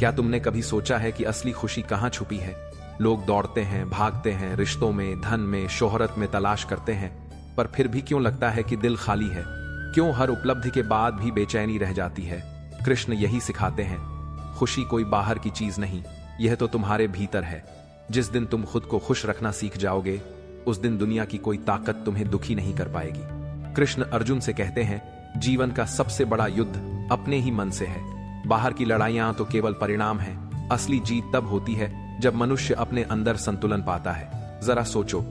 क्या तुमने कभी सोचा है कि असली खुशी कहाँ छुपी है? लोग दौड़ते हैं, भागते हैं, रिश्तों में, धन में, शोहरत में तलाश करते हैं, पर फिर भी क्यों लगता है कि दिल खाली है? क्यों हर उपलब्धि के बाद भी बेचैनी रह जाती है? कृष्ण यही सिखाते हैं, खुशी कोई बाहर की चीज नहीं, यह तो तुम्हारे भीतर है। जिस दिन तुम खुद को खुश रखना सीख जाओगे, उस दिन दुनिया की कोई ताकत तुम्हें दुखी नहीं कर पाएगी। कृष्ण अर्जुन से कहते हैं, जीवन का सबसे बड़ा युद्ध अपने ही मन से है। बाहर की लड़ाइयां तो केवल परिणाम है, असली जीत तब होती है जब मनुष्य अपने अंदर संतुलन पाता है। जरा सोचो,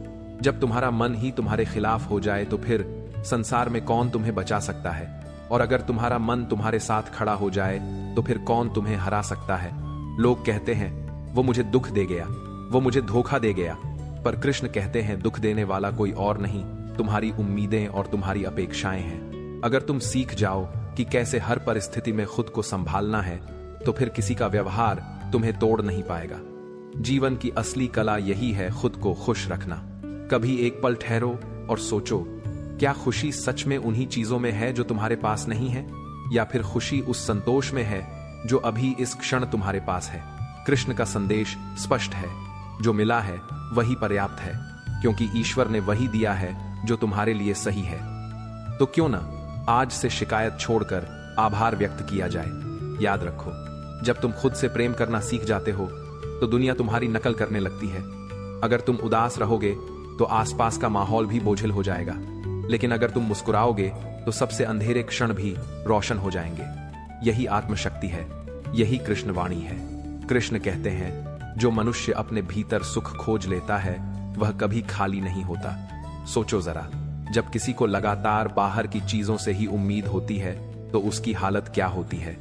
जब तुम्हारा मन ही तुम्हारे खिलाफ हो जाए तो फिर संसार में कौन तुम्हें बचा सकता है? और अगर तुम्हारा मन तुम्हारे साथ खड़ा हो जाए तो फिर कौन तुम्हें हरा सकता है? लोग कहते हैं, वो मुझे दुख दे गया, वो मुझे धोखा दे गया, पर कृष्ण कहते हैं, दुख देने वाला कोई और नहीं, तुम्हारी उम्मीदें और तुम्हारी अपेक्षाएं हैं। अगर तुम सीख जाओ कि कैसे हर परिस्थिति में खुद को संभालना है, तो फिर किसी का व्यवहार तुम्हें तोड़ नहीं पाएगा। जीवन की असली कला यही है, खुद को खुश रखना। कभी एक पल ठहरो और सोचो, क्या खुशी सच में उन्हीं चीजों में है जो तुम्हारे पास नहीं है, या फिर खुशी उस संतोष में है जो अभी इस क्षण तुम्हारे पास है? कृष्ण का संदेश स्पष्ट है, जो मिला है वही पर्याप्त है, क्योंकि ईश्वर ने वही दिया है जो तुम्हारे लिए सही है। तो क्यों ना आज से शिकायत छोड़कर आभार व्यक्त किया जाए। याद रखो, जब तुम खुद से प्रेम करना सीख जाते हो तो दुनिया तुम्हारी नकल करने लगती है। अगर तुम उदास रहोगे तो आसपास का माहौल भी बोझिल हो जाएगा, लेकिन अगर तुम मुस्कुराओगे तो सबसे अंधेरे क्षण भी रोशन हो जाएंगे। यही आत्मशक्ति है, यही कृष्ण वाणी है। कृष्ण कहते हैं, जो मनुष्य अपने भीतर सुख खोज लेता है वह कभी खाली नहीं होता। सोचो जरा, जब किसी को लगातार बाहर की चीजों से ही उम्मीद होती है तो उसकी हालत क्या होती है?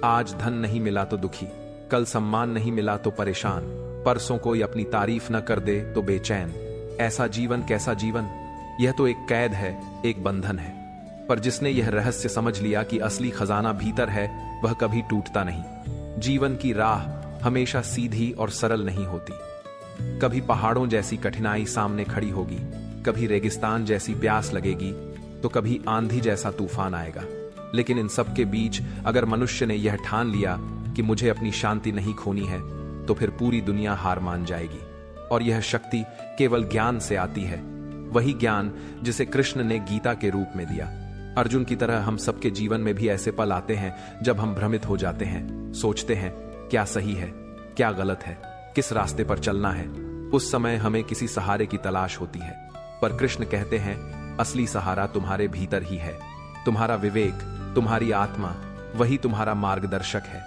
आज धन नहीं मिला तो दुखी, कल सम्मान नहीं मिला तो परेशान, परसों कोई अपनी तारीफ न कर दे तो बेचैन। ऐसा जीवन कैसा जीवन? यह तो एक कैद है, एक बंधन है। पर जिसने यह रहस्य समझ लिया कि असली खजाना भीतर है, वह कभी टूटता नहीं। जीवन की राह हमेशा सीधी और सरल नहीं होती। कभी पहाड़ों जैसी कठिनाई सामने खड़ी होगी, कभी रेगिस्तान जैसी प्यास लगेगी, तो कभी आंधी जैसा तूफान आएगा। लेकिन इन सब के बीच अगर मनुष्य ने यह ठान लिया कि मुझे अपनी शांति नहीं खोनी है, तो फिर पूरी दुनिया हार मान जाएगी। और यह शक्ति केवल ज्ञान से आती है, वही ज्ञान जिसे कृष्ण ने गीता के रूप में दिया। अर्जुन की तरह हम सबके जीवन में भी ऐसे पल आते हैं जब हम भ्रमित हो जाते हैं, सोचते हैं क्या सही है, क्या गलत है, किस रास्ते पर चलना है। उस समय हमें किसी सहारे की तलाश होती है, पर कृष्ण कहते हैं, असली सहारा तुम्हारे भीतर ही है। तुम्हारा विवेक, तुम्हारी आत्मा, वही तुम्हारा मार्गदर्शक है।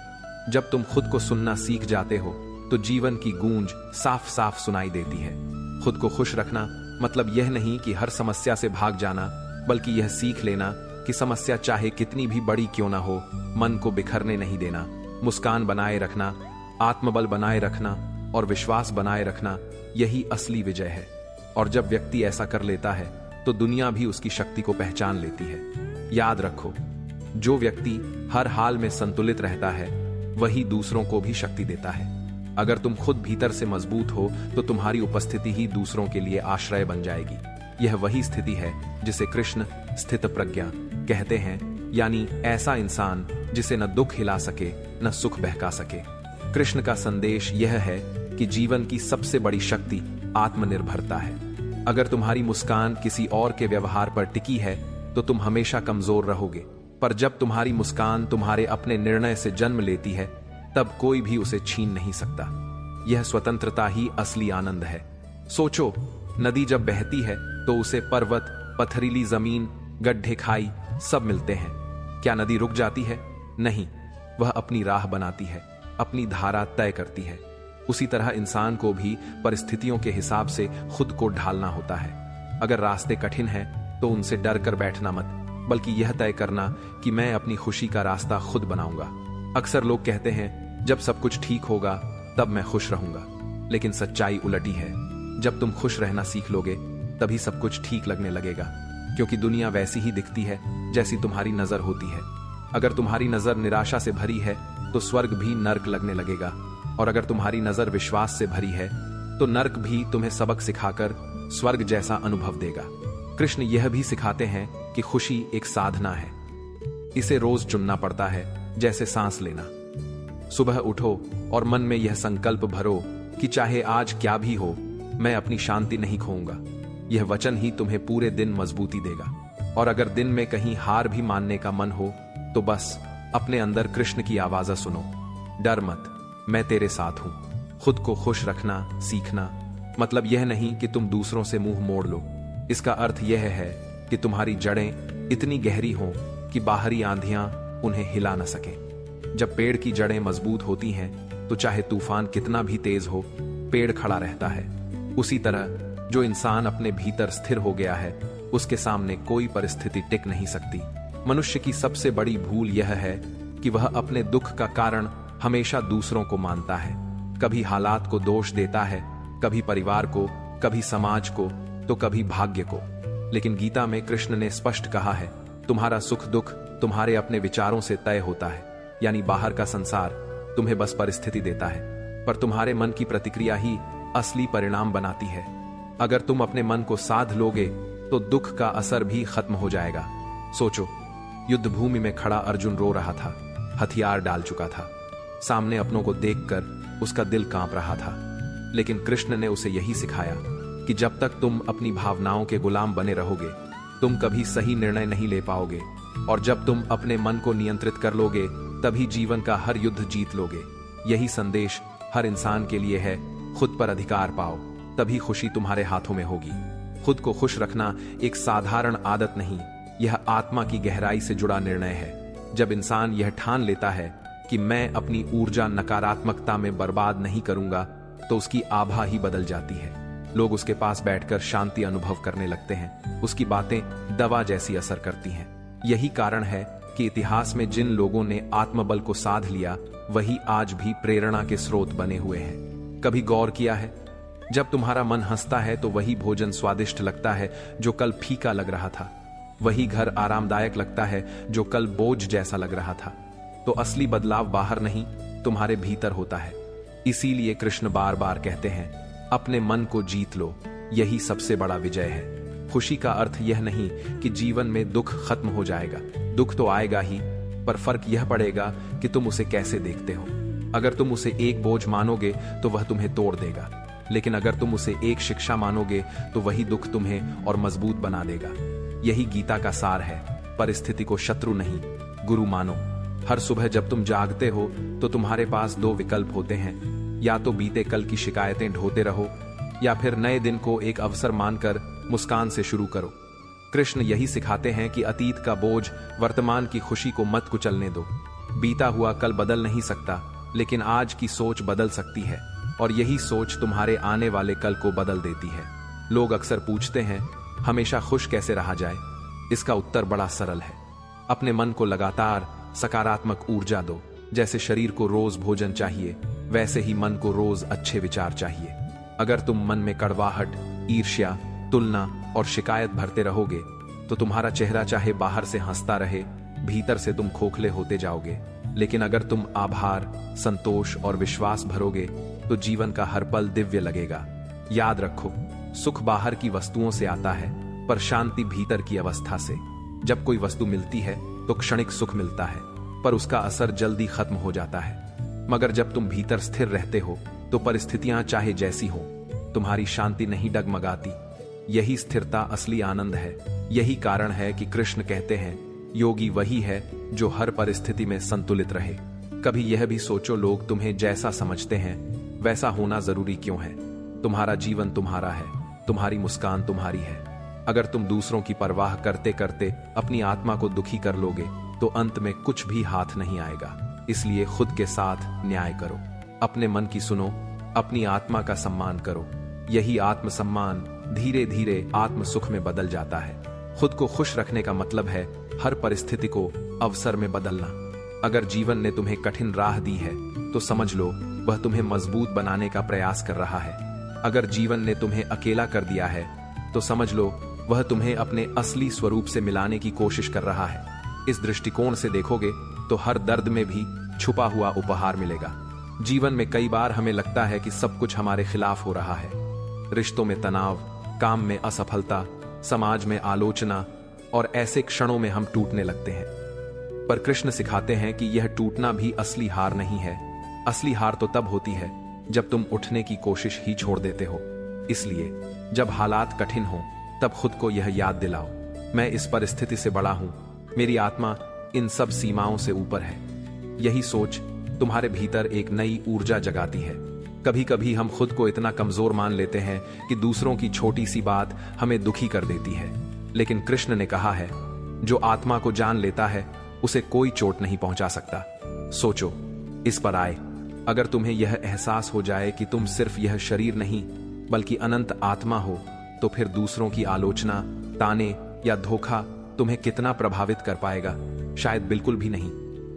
जब तुम खुद को सुनना सीख जाते हो तो जीवन की गूंज साफ साफ सुनाई देती है। खुद को खुश रखना मतलब यह नहीं कि हर समस्या से भाग जाना, बल्कि यह सीख लेना कि समस्या चाहे कितनी भी बड़ी क्यों ना हो, मन को बिखरने नहीं देना, मुस्कान बनाए रखना, आत्मबल बनाए रखना और विश्वास बनाए रखना, यही असली विजय है। और जब व्यक्ति ऐसा कर लेता है तो दुनिया भी उसकी शक्ति को पहचान लेती है। याद रखो, जो व्यक्ति हर हाल में संतुलित रहता है वही दूसरों को भी शक्ति देता है। अगर तुम खुद भीतर से मजबूत हो तो तुम्हारी उपस्थिति ही दूसरों के लिए आश्रय बन जाएगी। यह वही स्थिति है जिसे कृष्ण स्थित प्रज्ञा कहते हैं, यानी ऐसा इंसान जिसे न दुख हिला सके न सुख बहका सके। कृष्ण का संदेश यह है कि जीवन की सबसे बड़ी शक्ति आत्मनिर्भरता है। अगर तुम्हारी मुस्कान किसी और के व्यवहार पर टिकी है तो तुम हमेशा कमजोर रहोगे, पर जब तुम्हारी मुस्कान तुम्हारे अपने निर्णय से जन्म लेती है तब कोई भी उसे छीन नहीं सकता। यह स्वतंत्रता ही असली आनंद है। सोचो, नदी जब बहती है तो उसे पर्वत, पथरीली जमीन, गड्ढे, खाई सब मिलते हैं। क्या नदी रुक जाती है? नहीं, वह अपनी राह बनाती है, अपनी धारा तय करती है। उसी तरह इंसान को भी परिस्थितियों के हिसाब से खुद को ढालना होता है। अगर रास्ते कठिन हैं तो उनसे डर कर बैठना मत, बल्कि यह तय करना कि मैं अपनी खुशी का रास्ता खुद बनाऊंगा। अक्सर लोग कहते हैं, जब सब कुछ ठीक होगा तब मैं खुश रहूंगा, लेकिन सच्चाई उलटी है। जब तुम खुश रहना सीख लोगे तभी सब कुछ ठीक लगने लगेगा, क्योंकि दुनिया वैसी ही दिखती है जैसी तुम्हारी नजर होती है। अगर तुम्हारी नजर निराशा से भरी है तो स्वर्ग भी नर्क लगने लगेगा, और अगर तुम्हारी नजर विश्वास से भरी है तो नर्क भी तुम्हें सबक सिखाकर स्वर्ग जैसा अनुभव देगा। कृष्ण यह भी सिखाते हैं कि खुशी एक साधना है, इसे रोज चुनना पड़ता है, जैसे सांस लेना। सुबह उठो और मन में यह संकल्प भरो कि चाहे आज क्या भी हो, मैं अपनी शांति नहीं खोऊंगा। यह वचन ही तुम्हें पूरे दिन मजबूती देगा। और अगर दिन में कहीं हार भी मानने का मन हो तो बस अपने अंदर कृष्ण की आवाज़ सुनो, डर मत, मैं तेरे साथ हूं। खुद को खुश रखना सीखना मतलब यह नहीं कि तुम दूसरों से मुंह मोड़ लो। इसका अर्थ यह है कि तुम्हारी जड़ें इतनी गहरी हों कि बाहरी आंधियां उन्हें हिला न सकें। जब पेड़ की जड़ें मजबूत होती हैं तो चाहे तूफान कितना भी तेज हो, पेड़ खड़ा रहता है। उसी तरह जो इंसान अपने भीतर स्थिर हो गया है, उसके सामने कोई परिस्थिति टिक नहीं सकती। मनुष्य की सबसे बड़ी भूल यह है कि वह अपने दुख का कारण हमेशा दूसरों को मानता है। कभी हालात को दोष देता है, कभी परिवार को, कभी समाज को, तो कभी भाग्य को। लेकिन गीता में कृष्ण ने स्पष्ट कहा है, तुम्हारा सुख दुख तुम्हारे अपने विचारों से तय होता है। यानी बाहर का संसार तुम्हें बस परिस्थिति देता है, पर तुम्हारे मन की प्रतिक्रिया ही असली परिणाम बनाती है। अगर तुम अपने मन को साध लोगे तो दुख का असर भी खत्म हो जाएगा। सोचो, युद्ध भूमि में खड़ा अर्जुन रो रहा था, हथियार डाल चुका था। सामने अपनों को देखकर उसका दिल कांप रहा था। लेकिन कृष्ण ने उसे यही सिखाया कि जब तक तुम अपनी भावनाओं के गुलाम बने रहोगे, तुम कभी सही निर्णय नहीं ले पाओगे। और जब तुम अपने मन को नियंत्रित कर लोगे, तभी जीवन का हर युद्ध जीत लोगे। यही संदेश हर इंसान के लिए है, खुद पर अधिकार पाओ, तभी खुशी तुम्हारे हाथों में होगी। खुद को खुश रखना एक साधारण आदत नहीं, यह आत्मा की गहराई से जुड़ा निर्णय है। जब इंसान यह ठान लेता है कि मैं अपनी ऊर्जा नकारात्मकता में बर्बाद नहीं करूंगा, तो उसकी आभा ही बदल जाती है। लोग उसके पास बैठकर शांति अनुभव करने लगते हैं। उसकी बातें दवा जैसी असर करती हैं। यही कारण है कि इतिहास में जिन लोगों ने आत्मबल को साध लिया, वही आज भी प्रेरणा के स्रोत बने हुए हैं। कभी गौर किया है, जब तुम्हारा मन हंसता है तो वही भोजन स्वादिष्ट लगता है जो कल फीका लग रहा था। वही घर आरामदायक लगता है जो कल बोझ जैसा लग रहा था। तो असली बदलाव बाहर नहीं, तुम्हारे भीतर होता है। इसीलिए कृष्ण बार बार कहते हैं, अपने मन को जीत लो, यही सबसे बड़ा विजय है। खुशी का अर्थ यह नहीं कि जीवन में दुख खत्म हो जाएगा। दुख तो आएगा ही, पर फर्क यह पड़ेगा कि तुम उसे कैसे देखते हो। अगर तुम उसे एक बोझ मानोगे तो वह तुम्हें तोड़ देगा, लेकिन अगर तुम उसे एक शिक्षा मानोगे तो वही दुख तुम्हें और मजबूत बना देगा। यही गीता का सार है, परिस्थिति को शत्रु नहीं, गुरु मानो। हर सुबह जब तुम जागते हो तो तुम्हारे पास दो विकल्प होते हैं, या तो बीते कल की शिकायतें ढोते रहो, या फिर नए दिन को एक अवसर मानकर मुस्कान से शुरू करो। कृष्ण यही सिखाते हैं कि अतीत का बोझ वर्तमान की खुशी को मत कुचलने दो। बीता हुआ कल बदल नहीं सकता, लेकिन आज की सोच बदल सकती है, और यही सोच तुम्हारे आने वाले कल को बदल देती है। लोग अक्सर पूछते हैं, हमेशा खुश कैसे रहा जाए? इसका उत्तर बड़ा सरल है, अपने मन को लगातार सकारात्मक ऊर्जा दो। जैसे शरीर को रोज भोजन चाहिए, वैसे ही मन को रोज अच्छे विचार चाहिए। अगर तुम मन में कड़वाहट, ईर्ष्या, तुलना और शिकायत भरते रहोगे तो तुम्हारा चेहरा चाहे बाहर से हंसता रहे, भीतर से तुम खोखले होते जाओगे। लेकिन अगर तुम आभार, संतोष और विश्वास भरोगे तो जीवन का हर पल दिव्य लगेगा। याद रखो, सुख बाहर की वस्तुओं से आता है, पर शांति भीतर की अवस्था से। जब कोई वस्तु मिलती है तो क्षणिक सुख मिलता है, पर उसका असर जल्दी खत्म हो जाता है। मगर जब तुम भीतर स्थिर रहते हो तो परिस्थितियां चाहे जैसी हो, तुम्हारी शांति नहीं डगमगाती। यही स्थिरता असली आनंद है। यही कारण है कि कृष्ण कहते हैं, योगी वही है जो हर परिस्थिति में संतुलित रहे। कभी यह भी सोचो, लोग तुम्हें जैसा समझते हैं वैसा होना जरूरी क्यों है? तुम्हारा जीवन तुम्हारा है, तुम्हारी मुस्कान तुम्हारी है। अगर तुम दूसरों की परवाह करते करते अपनी आत्मा को दुखी कर लोगे तो अंत में कुछ भी हाथ नहीं आएगा। इसलिए खुद के साथ न्याय करो, अपने मन की सुनो, अपनी आत्मा का सम्मान करो। यही आत्मसम्मान धीरे धीरे आत्म सुख में बदल जाता है। खुद को खुश रखने का मतलब है हर परिस्थिति को अवसर में बदलना। अगर जीवन ने तुम्हें कठिन राह दी है तो समझ लो वह तुम्हें मजबूत बनाने का प्रयास कर रहा है। अगर जीवन ने तुम्हें अकेला कर दिया है तो समझ लो वह तुम्हें अपने असली स्वरूप से मिलाने की कोशिश कर रहा है। इस दृष्टिकोण से देखोगे तो हर दर्द में भी छुपा हुआ उपहार मिलेगा। जीवन में कई बार हमें लगता है कि सब कुछ हमारे खिलाफ हो रहा है। रिश्तों में तनाव, काम में असफलता, समाज में आलोचना, और ऐसे क्षणों में हम टूटने लगते हैं। पर कृष्ण सिखाते हैं कि यह टूटना भी असली हार नहीं है, असली हार तो तब होती है जब तुम उठने की कोशिश ही छोड़ देते हो। इसलिए जब हालात कठिन हो तब खुद को यह याद दिलाओ, मैं इस परिस्थिति से बड़ा हूं, मेरी आत्मा इन सब सीमाओं से ऊपर है। यही सोच तुम्हारे भीतर एक नई ऊर्जा जगाती है। कभी कभी हम खुद को इतना कमजोर मान लेते हैं कि दूसरों की छोटी सी बात हमें दुखी कर देती है, लेकिन कृष्ण ने कहा है, जो आत्मा को जान लेता है उसे कोई चोट नहीं पहुंचा सकता। सोचो, इस पर आए। अगर तुम्हें यह एहसास हो जाए कि तुम सिर्फ यह शरीर नहीं बल्कि अनंत आत्मा हो, तो फिर दूसरों की आलोचना, ताने या धोखा तुम्हें कितना प्रभावित कर पाएगा? शायद बिल्कुल भी नहीं।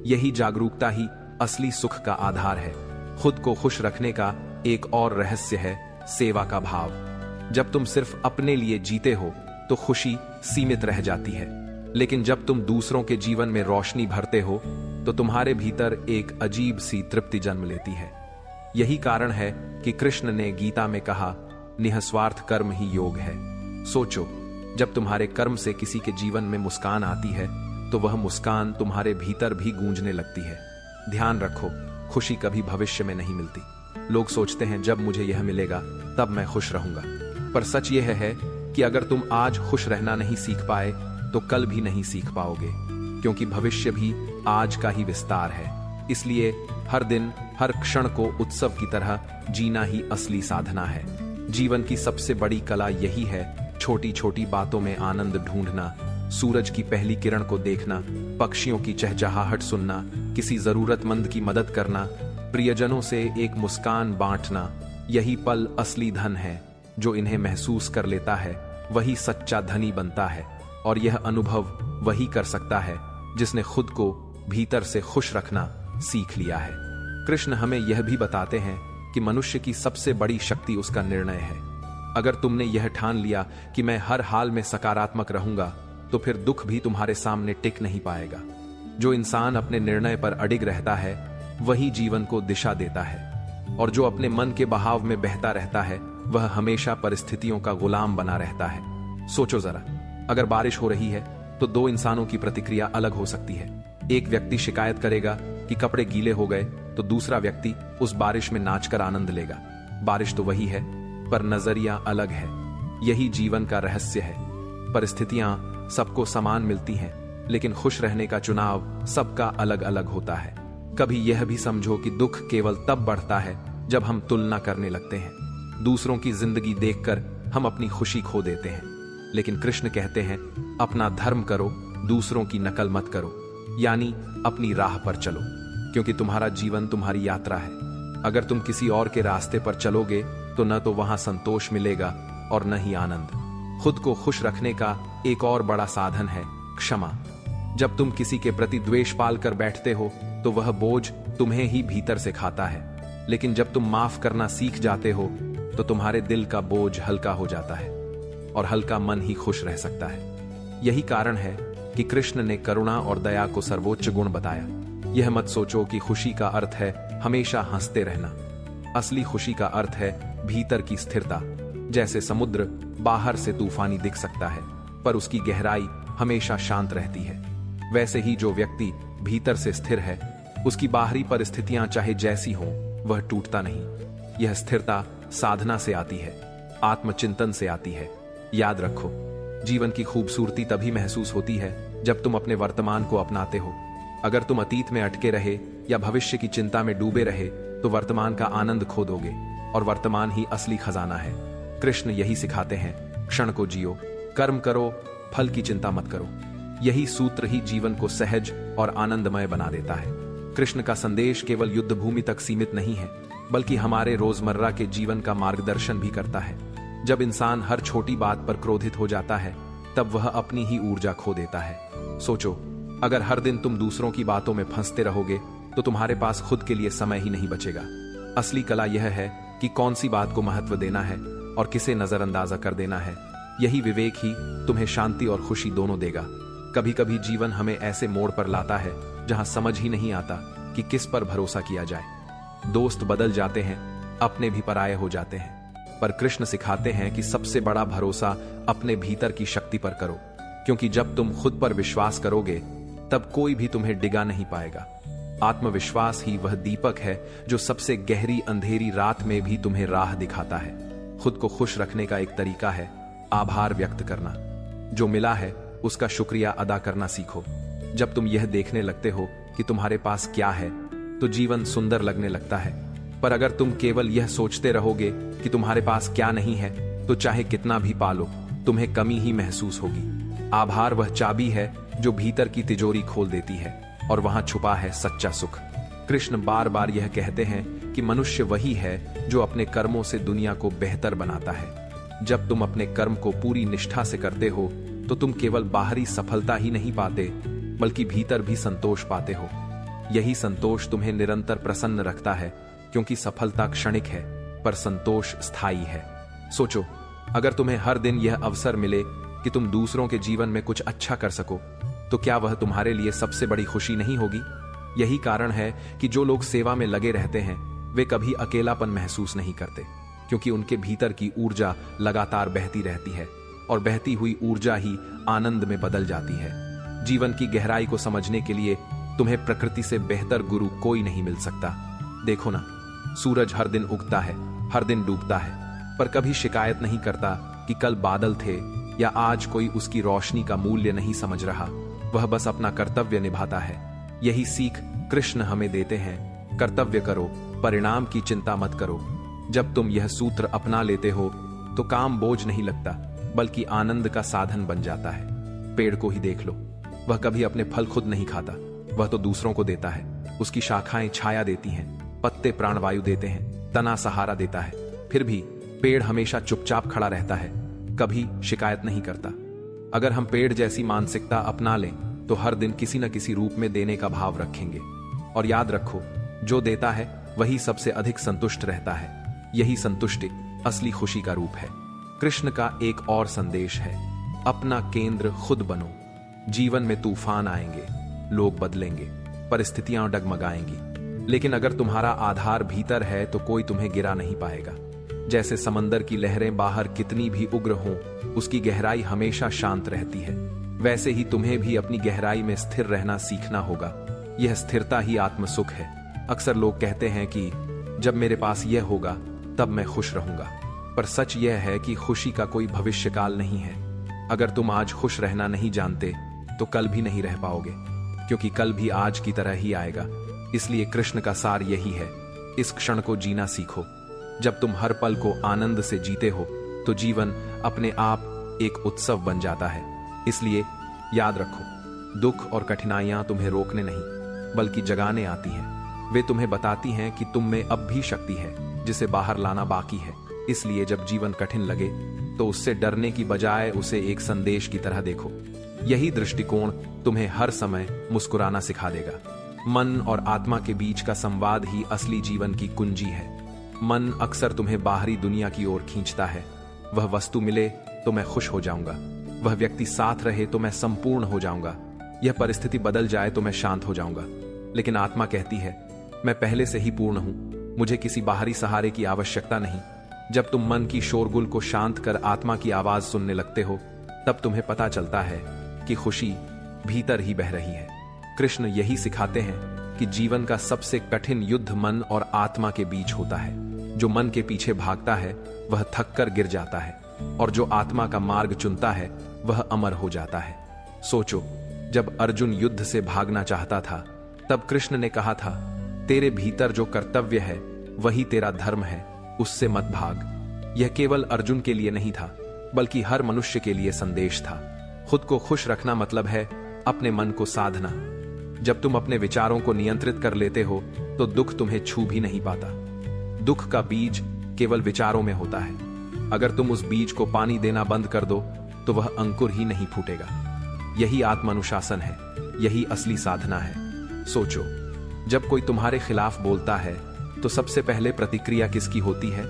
यही जागरूकता ही असली सुख का आधार है। खुद को खुश रखने का एक और रहस्य है सेवा का भाव। जब तुम सिर्फ अपने लिए जीते हो तो खुशी सीमित रह जाती है, लेकिन जब तुम दूसरों के जीवन में रोशनी भरते हो तो तुम्हारे भीतर एक अजीब सी तृप्ति जन्म लेती है। यही कारण है कि कृष्ण ने गीता में कहा, निःस्वार्थ कर्म ही योग है। सोचो, जब तुम्हारे कर्म से किसी के जीवन में मुस्कान आती है तो वह मुस्कान तुम्हारे भीतर भी गूंजने लगती है। ध्यान रखो, खुशी कभी भविष्य में नहीं मिलती। लोग सोचते हैं जब मुझे यह मिलेगा तब मैं खुश रहूंगा, पर सच यह है कि अगर तुम आज खुश रहना नहीं सीख पाए तो कल भी नहीं सीख पाओगे, क्योंकि भविष्य भी आज का ही विस्तार है। इसलिए हर दिन, हर क्षण को उत्सव की तरह जीना ही असली साधना है। जीवन की सबसे बड़ी कला यही है, छोटी छोटी बातों में आनंद ढूंढना, सूरज की पहली किरण को देखना, पक्षियों की चहचहाहट सुनना, किसी जरूरतमंद की मदद करना, प्रियजनों से एक मुस्कान बांटना। यही पल असली धन है। जो इन्हें महसूस कर लेता है वही सच्चा धनी बनता है, और यह अनुभव वही कर सकता है जिसने खुद को भीतर से खुश रखना सीख लिया है। कृष्ण हमें यह भी बताते हैं कि मनुष्य की सबसे बड़ी शक्ति उसका निर्णय है। अगर तुमने यह ठान लिया कि मैं हर हाल में सकारात्मक रहूंगा, तो फिर दुख भी तुम्हारे सामने टिक नहीं पाएगा। जो इंसान अपने निर्णय पर अडिग रहता है वही जीवन को दिशा देता है, और जो अपने मन के बहाव में बहता रहता है वह हमेशा परिस्थितियों का गुलाम बना रहता है। सोचो जरा, अगर बारिश हो रही है तो दो इंसानों की प्रतिक्रिया अलग हो सकती है। एक व्यक्ति शिकायत करेगा कि कपड़े गीले हो गए, तो दूसरा व्यक्ति उस बारिश में नाचकर आनंद लेगा। बारिश तो वही है, पर नजरिया अलग है। यही जीवन का रहस्य है। परिस्थितियां सबको समान मिलती हैं, लेकिन खुश रहने का चुनाव सबका अलग अलग होता है। कभी यह भी समझो कि दुख केवल तब बढ़ता है जब हम तुलना करने लगते हैं। दूसरों की जिंदगी देखकर हम अपनी खुशी खो देते हैं, लेकिन कृष्ण कहते हैं, अपना धर्म करो, दूसरों की नकल मत करो, यानी अपनी राह पर चलो, क्योंकि तुम्हारा जीवन तुम्हारी यात्रा है। अगर तुम किसी और के रास्ते पर चलोगे तो न तो वहां संतोष मिलेगा और न ही आनंद। खुद को खुश रखने का एक और बड़ा साधन है क्षमा। जब तुम किसी के प्रति द्वेष पाल कर बैठते हो तो वह बोझ तुम्हें ही भीतर से खाता है, लेकिन जब तुम माफ करना सीख जाते हो तो तुम्हारे दिल का बोझ हल्का हो जाता है, और हल्का मन ही खुश रह सकता है। यही कारण है कि कृष्ण ने करुणा और दया को सर्वोच्च गुण बताया। यह मत सोचो कि खुशी का अर्थ है हमेशा हंसते रहना। असली खुशी का अर्थ है भीतर की स्थिरता। जैसे समुद्र बाहर से तूफानी दिख सकता है, पर उसकी गहराई हमेशा शांत रहती है, वैसे ही जो व्यक्ति भीतर से स्थिर है, उसकी बाहरी परिस्थितियां चाहे जैसी हों, वह टूटता नहीं। यह स्थिरता साधना से आती है, आत्मचिंतन से आती है। याद रखो, जीवन की खूबसूरती तभी महसूस होती है जब तुम अपने वर्तमान को अपनाते हो। अगर तुम अतीत में अटके रहे या भविष्य की चिंता में डूबे रहे तो वर्तमान का आनंद खो दोगे, और वर्तमान ही असली खजाना है। कृष्ण यही सिखाते हैं, क्षण को जियो, कर्म करो, फल की चिंता मत करो। यही सूत्र ही जीवन को सहज और आनंदमय बना देता है। कृष्ण का संदेश केवल युद्ध भूमि तक सीमित नहीं है, बल्कि हमारे रोजमर्रा के जीवन का मार्गदर्शन भी करता है। जब इंसान हर छोटी बात पर क्रोधित हो जाता है, तब वह अपनी ही ऊर्जा खो देता है। सोचो, अगर हर दिन तुम दूसरों की बातों में फंसते रहोगे तो तुम्हारे पास खुद के लिए समय ही नहीं बचेगा। असली कला यह है कि कौन सी बात को महत्व देना है और किसे नजरअंदाजा कर देना है। यही विवेक ही तुम्हें शांति और खुशी दोनों देगा। कभी कभी जीवन हमें ऐसे मोड़ पर लाता है जहां समझ ही नहीं आता कि किस पर भरोसा किया जाए। दोस्त बदल जाते हैं, अपने भी पराये हो जाते हैं, पर कृष्ण सिखाते हैं कि सबसे बड़ा भरोसा अपने भीतर की शक्ति पर करो, क्योंकि जब तुम खुद पर विश्वास करोगे तब कोई भी तुम्हें डिगा नहीं पाएगा। आत्मविश्वास ही वह दीपक है जो सबसे गहरी अंधेरी रात में भी तुम्हें राह दिखाता है। खुद को खुश रखने का एक तरीका है आभार व्यक्त करना। जो मिला है उसका शुक्रिया अदा करना सीखो। जब तुम यह देखने लगते हो कि तुम्हारे पास क्या है तो जीवन सुंदर लगने लगता है। पर अगर तुम केवल यह सोचते रहोगे कि तुम्हारे पास क्या नहीं है तो चाहे कितना भी पालो तुम्हें कमी ही महसूस होगी। आभार वह चाबी है जो भीतर की तिजोरी खोल देती है और वहां छुपा है सच्चा सुख। कृष्ण बार बार यह कहते हैं कि मनुष्य वही है जो अपने कर्मों से दुनिया को बेहतर बनाता है। जब तुम अपने कर्म को पूरी निष्ठा से करते हो तो तुम केवल बाहरी सफलता ही नहीं पाते बल्कि भीतर भी संतोष पाते हो। यही संतोष तुम्हें निरंतर प्रसन्न रखता है, क्योंकि सफलता क्षणिक है पर संतोष स्थायी है। सोचो, अगर तुम्हें हर दिन यह अवसर मिले कि तुम दूसरों के जीवन में कुछ अच्छा कर सको तो क्या वह तुम्हारे लिए सबसे बड़ी खुशी नहीं होगी? यही कारण है कि जो लोग सेवा में लगे रहते हैं वे कभी अकेलापन महसूस नहीं करते, क्योंकि उनके भीतर की ऊर्जा लगातार बहती रहती है और बहती हुई ऊर्जा ही आनंद में बदल जाती है। जीवन की गहराई को समझने के लिए तुम्हें प्रकृति से बेहतर गुरु कोई नहीं मिल सकता। देखो ना, सूरज हर दिन उगता है, हर दिन डूबता है, पर कभी शिकायत नहीं करता कि कल बादल थे या आज कोई उसकी रोशनी का मूल्य नहीं समझ रहा। वह बस अपना कर्तव्य निभाता है। यही सीख कृष्ण हमें देते हैं, कर्तव्य करो, परिणाम की चिंता मत करो। जब तुम यह सूत्र अपना लेते हो तो काम बोझ नहीं लगता बल्कि आनंद का साधन बन जाता है। पेड़ को ही देख लो, वह कभी अपने फल खुद नहीं खाता, वह तो दूसरों को देता है। उसकी शाखाएं छाया देती हैं, पत्ते प्राणवायु देते हैं, तना सहारा देता है। फिर भी पेड़ हमेशा चुपचाप खड़ा रहता है, कभी शिकायत नहीं करता। अगर हम पेड़ जैसी मानसिकता अपना लें तो हर दिन किसी न किसी रूप में देने का भाव रखेंगे। और याद रखो, जो देता है वही सबसे अधिक संतुष्ट रहता है। यही संतुष्टि असली खुशी का रूप है। कृष्ण का एक और संदेश है, अपना केंद्र खुद बनो। जीवन में तूफान आएंगे, लोग बदलेंगे, परिस्थितियां डगमगाएंगी, लेकिन अगर तुम्हारा आधार भीतर है तो कोई तुम्हें गिरा नहीं पाएगा। जैसे समंदर की लहरें बाहर कितनी भी उग्र हों, उसकी गहराई हमेशा शांत रहती है, वैसे ही तुम्हें भी अपनी गहराई में स्थिर रहना सीखना होगा। यह स्थिरता ही आत्मसुख है। अक्सर लोग कहते हैं कि जब मेरे पास यह होगा तब मैं खुश रहूंगा, पर सच यह है कि खुशी का कोई भविष्यकाल नहीं है। अगर तुम आज खुश रहना नहीं जानते तो कल भी नहीं रह पाओगे, क्योंकि कल भी आज की तरह ही आएगा। इसलिए कृष्ण का सार यही है, इस क्षण को जीना सीखो। जब तुम हर पल को आनंद से जीते हो तो जीवन अपने आप एक उत्सव बन जाता है। इसलिए याद रखो, दुख और कठिनाइयां तुम्हें रोकने नहीं बल्कि जगाने आती हैं। वे तुम्हें बताती हैं कि तुम में अब भी शक्ति है जिसे बाहर लाना बाकी है। इसलिए जब जीवन कठिन लगे तो उससे डरने की बजाय उसे एक संदेश की तरह देखो। यही दृष्टिकोण तुम्हें हर समय मुस्कुराना सिखा देगा। मन और आत्मा के बीच का संवाद ही असली जीवन की कुंजी है। मन अक्सर तुम्हें बाहरी दुनिया की ओर खींचता है। वह वस्तु मिले तो मैं खुश हो जाऊंगा, वह व्यक्ति साथ रहे तो मैं संपूर्ण हो जाऊंगा, यह परिस्थिति बदल जाए तो मैं शांत हो जाऊंगा। लेकिन आत्मा कहती है, मैं पहले से ही पूर्ण हूं, मुझे किसी बाहरी सहारे की आवश्यकता नहीं। जब तुम मन की शोरगुल को शांत कर आत्मा की आवाज सुनने लगते हो तब तुम्हें पता चलता है कि खुशी भीतर ही बह रही है। कृष्ण यही सिखाते हैं कि जीवन का सबसे कठिन युद्ध मन और आत्मा के बीच होता है। जो मन के पीछे भागता है वह थक कर गिर जाता है, और जो आत्मा का मार्ग चुनता है वह अमर हो जाता है। सोचो, जब अर्जुन युद्ध से भागना चाहता था तब कृष्ण ने कहा था, तेरे भीतर जो कर्तव्य है वही तेरा धर्म है, उससे मत भाग। यह केवल अर्जुन के लिए नहीं था बल्कि हर मनुष्य के लिए संदेश था। खुद को खुश रखना मतलब है अपने मन को साधना। जब तुम अपने विचारों को नियंत्रित कर लेते हो तो दुख तुम्हें छू भी नहीं पाता। दुख का बीज केवल विचारों में होता है। अगर तुम उस बीज को पानी देना बंद कर दो तो वह अंकुर ही नहीं फूटेगा। यही आत्मानुशासन है, यही असली साधना है। सोचो, जब कोई तुम्हारे खिलाफ बोलता है तो सबसे पहले प्रतिक्रिया किसकी होती है?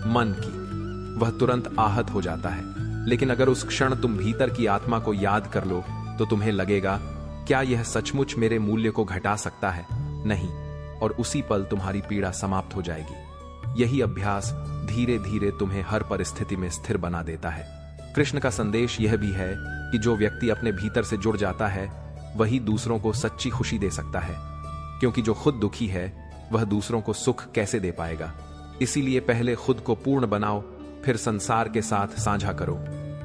मन की। वह तुरंत आहत हो जाता है। लेकिन अगर उस क्षण तुम भीतर की आत्मा को याद कर लो तो तुम्हें लगेगा, क्या यह सचमुच मेरे मूल्य को घटा सकता है? नहीं, और उसी पल तुम्हारी पीड़ा समाप्त हो जाएगी। यही अभ्यास धीरे धीरे तुम्हें हर परिस्थिति में स्थिर बना देता है। कृष्ण का संदेश यह भी है कि जो व्यक्ति अपने भीतर से जुड़ जाता है वही दूसरों को सच्ची खुशी दे सकता है। क्योंकि जो खुद दुखी है वह दूसरों को सुख कैसे दे पाएगा। इसीलिए पहले खुद को पूर्ण बनाओ, फिर संसार के साथ साझा करो।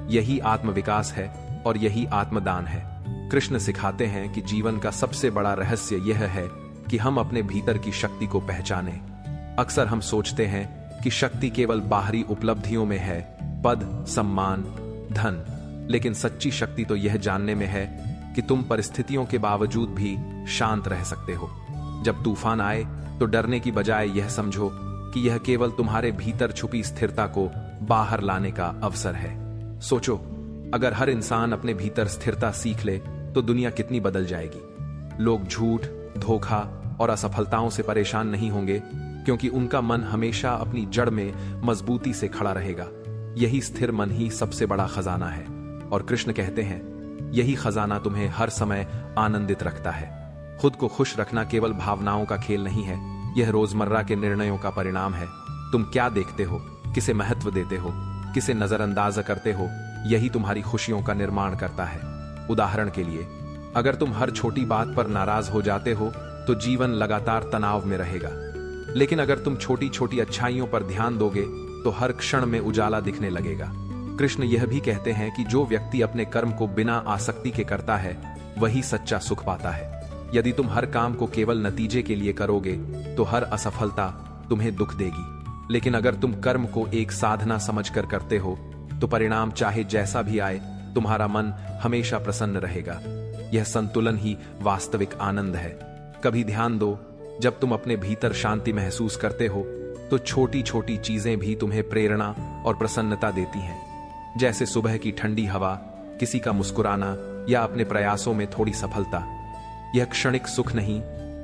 यही आत्मविकास है और यही आत्मदान है। कृष्ण सिखाते हैं कि जीवन का सबसे बड़ा रहस्य यह है कि हम अपने भीतर की शक्ति को पहचानें। अक्सर हम सोचते हैं कि शक्ति केवल बाहरी उपलब्धियों में है, पद, सम्मान, धन, लेकिन सच्ची शक्ति तो यह जानने में है कि तुम परिस्थितियों के बावजूद भी शांत रह सकते हो। जब तूफान आए तो डरने की बजाय यह समझो कि यह केवल तुम्हारे भीतर छुपी स्थिरता को बाहर लाने का अवसर है। सोचो, अगर हर इंसान अपने भीतर स्थिरता सीख ले तो दुनिया कितनी बदल जाएगी। लोग झूठ, धोखा और असफलताओं से परेशान नहीं होंगे, क्योंकि उनका मन हमेशा अपनी जड़ में मजबूती से खड़ा रहेगा। यही स्थिर मन ही सबसे बड़ा खजाना है। और कृष्ण कहते हैं, यही खजाना तुम्हें हर समय आनंदित रखता है। खुद को खुश रखना केवल भावनाओं का खेल नहीं है, यह रोजमर्रा के निर्णयों का परिणाम है। तुम क्या देखते हो, किसे महत्व देते हो, किसे नजरअंदाज करते हो, यही तुम्हारी खुशियों का निर्माण करता है। उदाहरण के लिए, अगर तुम हर छोटी बात पर नाराज हो जाते हो तो जीवन लगातार तनाव में रहेगा। लेकिन अगर तुम छोटी छोटी अच्छाइयों पर ध्यान दोगे तो हर क्षण में उजाला दिखने लगेगा। कृष्ण यह भी कहते हैं कि जो व्यक्ति अपने कर्म को बिना आसक्ति के करता है वही सच्चा सुख पाता है। यदि तुम हर काम को केवल नतीजे के लिए करोगे तो हर असफलता तुम्हें दुख देगी। लेकिन अगर तुम कर्म को एक साधना समझकर करते हो तो परिणाम चाहे जैसा भी आए, तुम्हारा मन हमेशा प्रसन्न रहेगा। यह संतुलन ही वास्तविक आनंद है। कभी ध्यान दो, जब तुम अपने भीतर शांति महसूस करते हो तो छोटी छोटी चीजें भी तुम्हें प्रेरणा और प्रसन्नता देती हैं। जैसे सुबह की ठंडी हवा, किसी का मुस्कुराना या अपने प्रयासों में थोड़ी सफलता। यह क्षणिक सुख नहीं,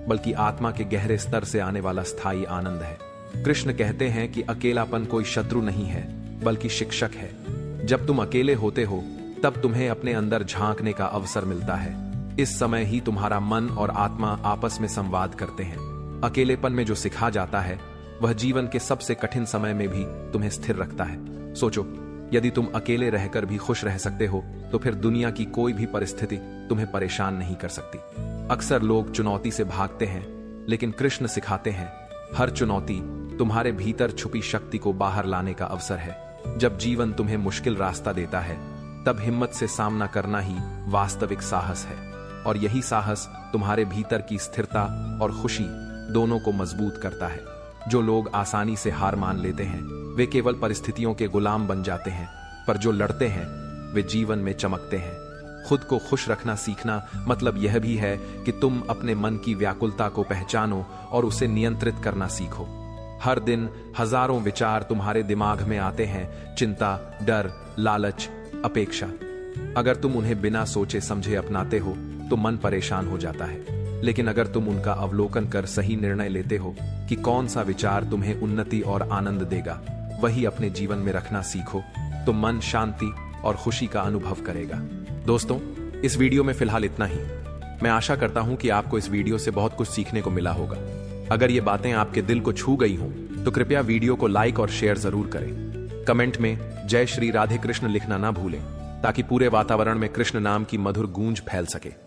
बल्कि आत्मा के गहरे स्तर से आने वाला स्थायी आनंद है। कृष्ण कहते हैं कि अकेलापन कोई शत्रु नहीं है, बल्कि शिक्षक है। जब तुम अकेले होते हो तब तुम्हें अपने अंदर झांकने का अवसर मिलता है। इस समय ही तुम्हारा मन और आत्मा आपस में संवाद करते हैं। अकेलेपन में जो सिखा जाता है वह जीवन के सबसे कठिन समय में भी तुम्हें स्थिर रखता है। सोचो, यदि तुम अकेले रहकर भी खुश रह सकते हो तो फिर दुनिया की कोई भी परिस्थिति तुम्हें परेशान नहीं कर सकती। अक्सर लोग चुनौती से भागते हैं, लेकिन कृष्ण सिखाते हैं हर चुनौती तुम्हारे भीतर छुपी शक्ति को बाहर लाने का अवसर है। जब जीवन तुम्हें मुश्किल रास्ता देता है तब हिम्मत से सामना करना ही वास्तविक साहस है। और यही साहस तुम्हारे भीतर की स्थिरता और खुशी दोनों को मजबूत करता है। जो लोग आसानी से हार मान लेते हैं वे केवल परिस्थितियों के गुलाम बन जाते हैं, पर जो लड़ते हैं वे जीवन में चमकते हैं। खुद को खुश रखना सीखना मतलब यह भी है कि तुम अपने मन की व्याकुलता को पहचानो और उसे नियंत्रित करना सीखो। हर दिन हजारों विचार तुम्हारे दिमाग में आते हैं, चिंता, डर, लालच, अपेक्षा। अगर तुम उन्हें बिना सोचे समझे अपनाते हो तो मन परेशान हो जाता है। लेकिन अगर तुम उनका अवलोकन कर सही निर्णय लेते हो कि कौन सा विचार तुम्हें उन्नति और आनंद देगा, वही अपने जीवन में रखना सीखो, तो मन शांति और खुशी का अनुभव करेगा। दोस्तों, इस वीडियो में फिलहाल इतना ही। मैं आशा करता हूं कि आपको इस वीडियो से बहुत कुछ सीखने को मिला होगा। अगर ये बातें आपके दिल को छू गई हों तो कृपया वीडियो को लाइक और शेयर जरूर करें। कमेंट में जय श्री राधे कृष्ण लिखना ना भूलें, ताकि पूरे वातावरण में कृष्ण नाम की मधुर गूंज फैल सके।